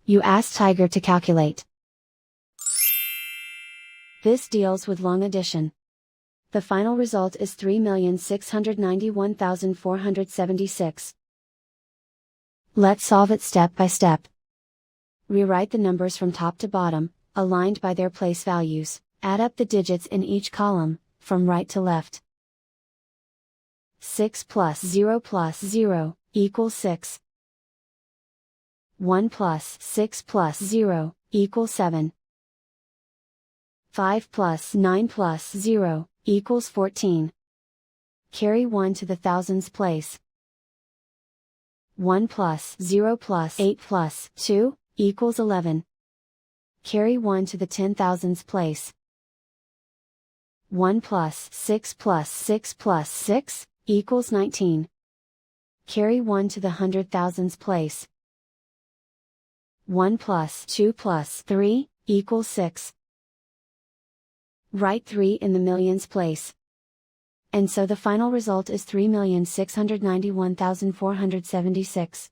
You ask Tiger to calculate. This deals with long addition. The final result is 3,691,476. Let's solve it step by step. Rewrite the numbers from top to bottom, aligned by their place values. Add up the digits in each column, from right to left. 6 plus 0 equals 6. 1 plus 6 plus 0 equals 7. 5 plus 9 plus 0 equals 14. Carry 1 to the thousands place. 1 plus 0 plus 8 plus 2 equals 11. Carry 1 to the 10,000s place. 1 plus 6 plus 6 plus 6 equals 19. Carry 1 to the 100,000s place. 1 plus 2 plus 3 equals 6. Write 3 in the millions place. And so the final result is 3,691,476.